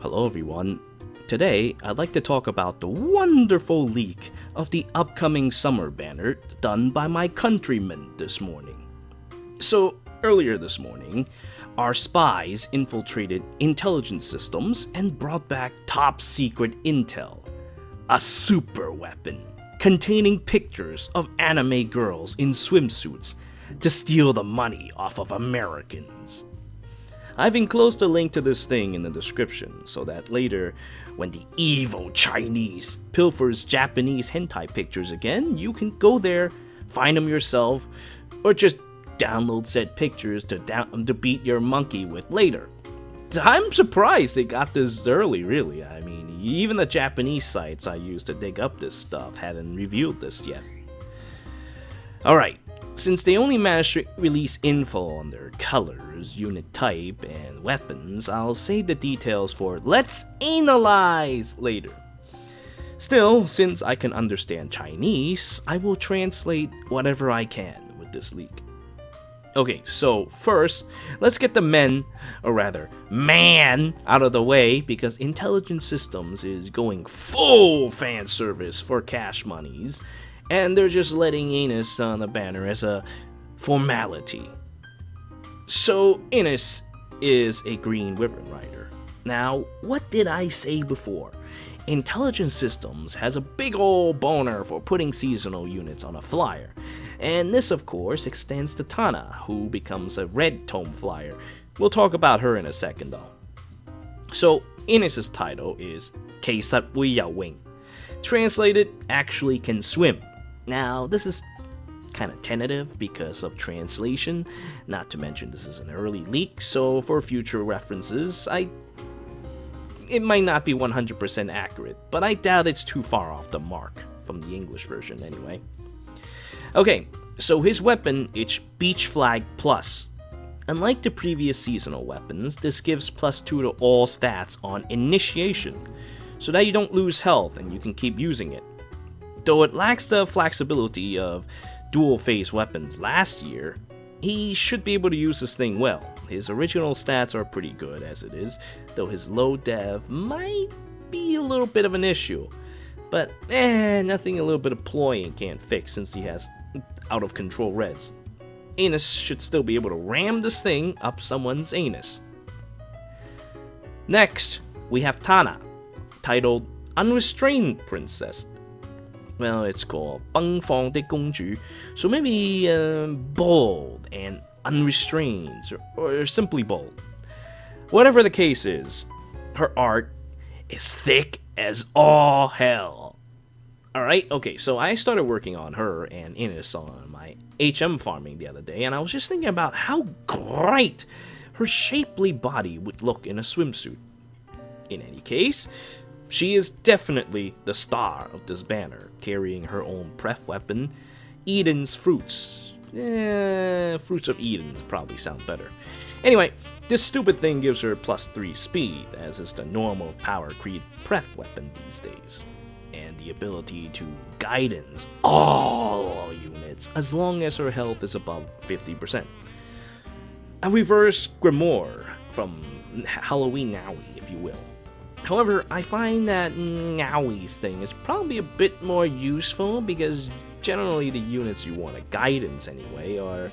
Hello everyone. Today, I'd like to talk about the wonderful leak of the upcoming summer banner done by my countrymen this morning. So, earlier this morning, our spies infiltrated intelligence systems and brought back top secret intel. A super weapon containing pictures of anime girls in swimsuits to steal the money off of Americans. I've enclosed a link to this thing in the description so that later, when the evil Chinese pilfers Japanese hentai pictures again, you can go there, find them yourself, or just download said pictures to beat your monkey with later. I'm surprised they got this early, really. I mean, even the Japanese sites I used to dig up this stuff hadn't revealed this yet. Alright, since they only managed to release info on their colors, unit type, and weapons, I'll save the details for Let's Analyze later. Still, since I can understand Chinese, I will translate whatever I can with this leak. Okay, so first, let's get the man out of the way because Intelligence Systems is going full fan service for cash monies, and they're just letting Anus on the banner as a formality. So, Anus is a Green Wyvern Rider. Now, what did I say before? Intelligence Systems has a big ol' boner for putting seasonal units on a flyer, and this of course extends to Tana, who becomes a red tome flyer. We'll talk about her in a second though. So, Inus's title is Kei Sat Wui Yao Wing. Translated, actually can swim. Now, this is kind of tentative because of translation, not to mention this is an early leak, so for future references, it might not be 100% accurate, but I doubt it's too far off the mark, from the English version anyway. Okay, so his weapon is Beach Flag Plus. Unlike the previous seasonal weapons, this gives +2 to all stats on initiation, so that you don't lose health and you can keep using it. Though it lacks the flexibility of dual-phase weapons last year, he should be able to use this thing well. His original stats are pretty good as it is, though his low dev might be a little bit of an issue. But nothing a little bit of ploying can't fix since he has out-of-control reds. Anus should still be able to ram this thing up someone's anus. Next, we have Tana, titled Unrestrained Princess. Well, it's called 奔放的公主, so maybe bold and unrestrained, or simply bold. Whatever the case is, her art is thick as all hell. Alright, okay, so I started working on her and Inus on my HM farming the other day, and I was just thinking about how great her shapely body would look in a swimsuit. In any case, she is definitely the star of this banner, carrying her own pref weapon, Eden's Fruits. Fruits of Eden probably sound better. Anyway, this stupid thing gives her +3 speed, as is the normal power creep pref weapon these days, and the ability to guidance all units as long as her health is above 50%. A reverse Grimoire from Halloween Nowie, if you will. However, I find that Nowie's thing is probably a bit more useful because generally the units you want a guidance anyway are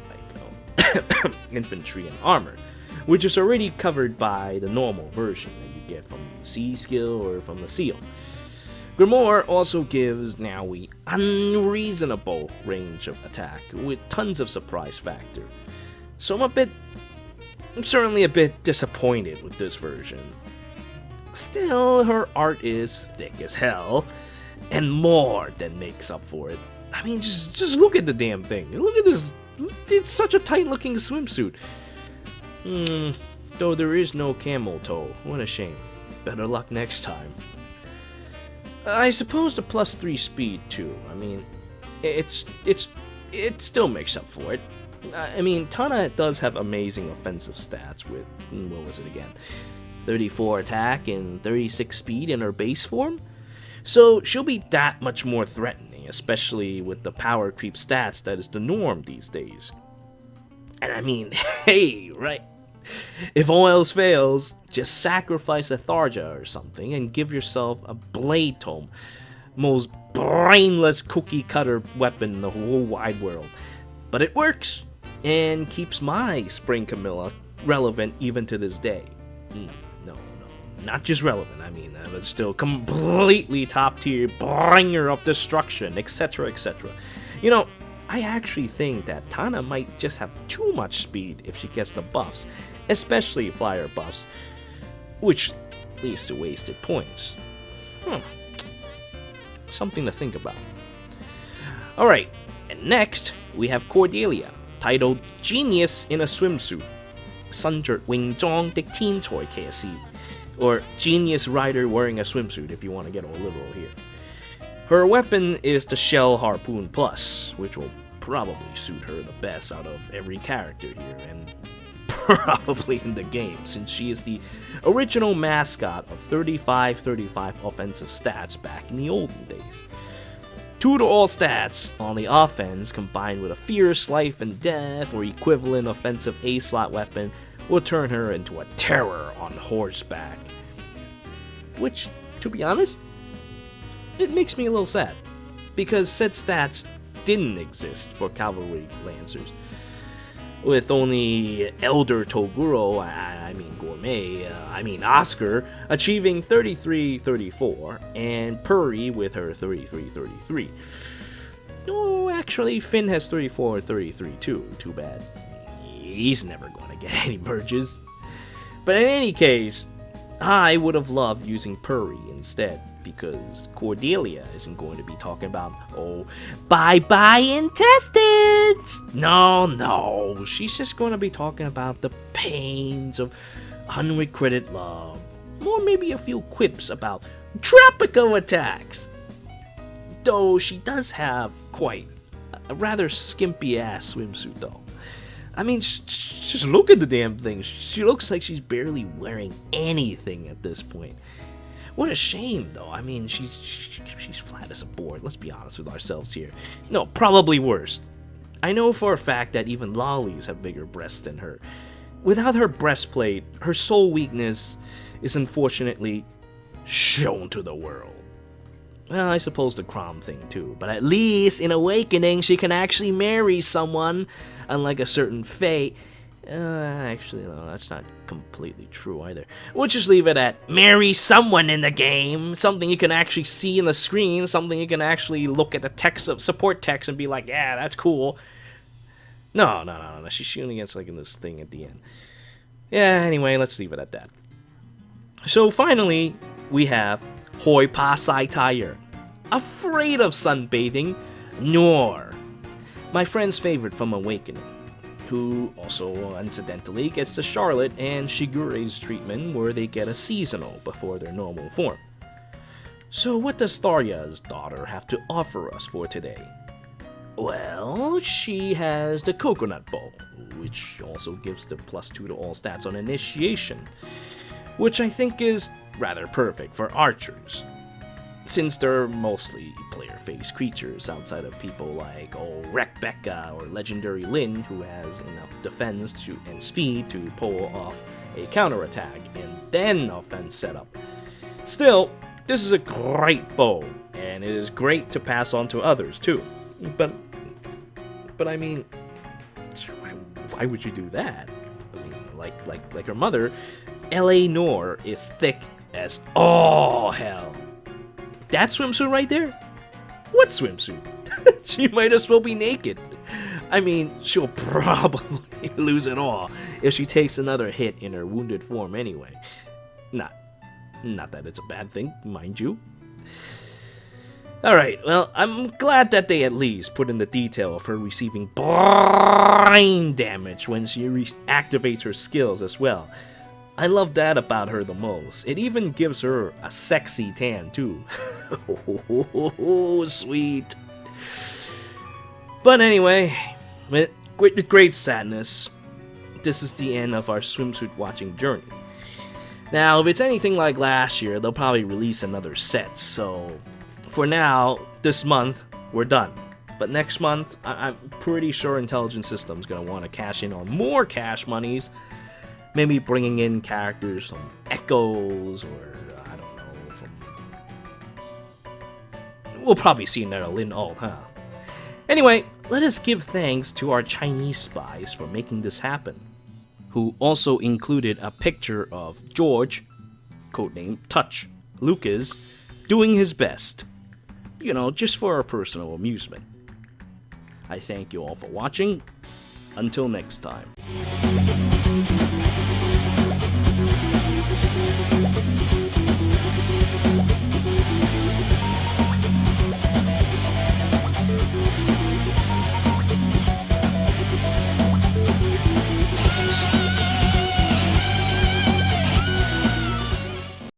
like infantry and armor, which is already covered by the normal version that you get from Sea Skill or from the Seal. Grimoire also gives Nowie unreasonable range of attack with tons of surprise factor. So I'm certainly a bit disappointed with this version. Still, her art is thick as hell, and more than makes up for it. I mean, just look at the damn thing. Look at this. It's such a tight-looking swimsuit. Though there is no camel toe. What a shame. Better luck next time. I suppose the +3 speed too. I mean, it still makes up for it. I mean, Tana does have amazing offensive stats with, what was it again? 34 attack and 36 speed in her base form, so she'll be that much more threatening, especially with the power creep stats that is the norm these days. And I mean, hey, right? If all else fails, just sacrifice a Tharja or something and give yourself a blade tome. Most brainless cookie cutter weapon in the whole wide world. But it works, and keeps my Spring Camilla relevant even to this day. No, not just relevant, but still completely top tier, bringer of destruction, etc, etc. I actually think that Tana might just have too much speed if she gets the buffs, especially flyer buffs, which leads to wasted points. Something to think about. Alright, and next we have Cordelia, titled Genius in a Swimsuit, 身着泳裝的天才騎士, or Genius Rider wearing a swimsuit if you want to get all literal here. Her weapon is the Shell Harpoon Plus, which will probably suit her the best out of every character here, and probably in the game, since she is the original mascot of 35-35 offensive stats back in the olden days. 2 to all stats on the offense combined with a fierce life and death or equivalent offensive A-slot weapon will turn her into a terror on horseback. Which, to be honest, it makes me a little sad, because said stats didn't exist for cavalry lancers. With only Elder Toguro, Gourmet, Oscar, achieving 33-34, and Puri with her 33-33. Oh, actually, Finn has 34-33 too, too bad. He's never going to get any merges. But in any case, I would have loved using Puri instead, because Cordelia isn't going to be talking about, bye-bye intestines! No, she's just going to be talking about the pains of unrequited love, or maybe a few quips about tropical attacks. Though she does have quite a rather skimpy-ass swimsuit, though. Just look at the damn thing. She looks like she's barely wearing anything at this point. What a shame, though. She's flat as a board. Let's be honest with ourselves here. No, probably worse. I know for a fact that even lollies have bigger breasts than her. Without her breastplate, her sole weakness is unfortunately shown to the world. Well, I suppose the Crom thing too, but at least in Awakening she can actually marry someone, unlike a certain Fae. Actually, no, that's not completely true either. We'll just leave it at marry someone in the game, something you can actually see in the screen, something you can actually look at the text of support text and be like, yeah, that's cool. No, she's shooting against like in this thing at the end. Yeah, anyway, let's leave it at that. So finally, we have 害怕曬太陽, afraid of sunbathing, Noire, my friend's favorite from Awakening, who also incidentally gets the Charlotte and Shigure's treatment where they get a seasonal before their normal form. So what does Starya's daughter have to offer us for today? Well, she has the coconut bow, which also gives the +2 to all stats on initiation, which I think is rather perfect for archers, since they're mostly player-faced creatures outside of people like Rebecca or Legendary Lyn, who has enough defense and speed to pull off a counterattack and then offense setup. Still, this is a great bow, and it is great to pass on to others too. But why would you do that? Like her mother, L.A. Noire is thick as all hell. That swimsuit right there? What swimsuit? She might as well be naked. She'll probably lose it all if she takes another hit in her wounded form anyway. Not that it's a bad thing, mind you. Alright, well, I'm glad that they at least put in the detail of her receiving brain damage when she activates her skills as well. I love that about her the most. It even gives her a sexy tan too. Sweet. But anyway, with great sadness, this is the end of our swimsuit watching journey. Now, if it's anything like last year, they'll probably release another set, so for now, this month, we're done. But next month, I'm pretty sure Intelligent System's gonna want to cash in on more cash monies, maybe bringing in characters from Echoes, or I don't know, from... We'll probably see another Lin Alt, huh? Anyway, let us give thanks to our Chinese spies for making this happen, who also included a picture of George, codename Touch, Lucas, doing his best. You know, just for our personal amusement. I thank you all for watching. Until next time.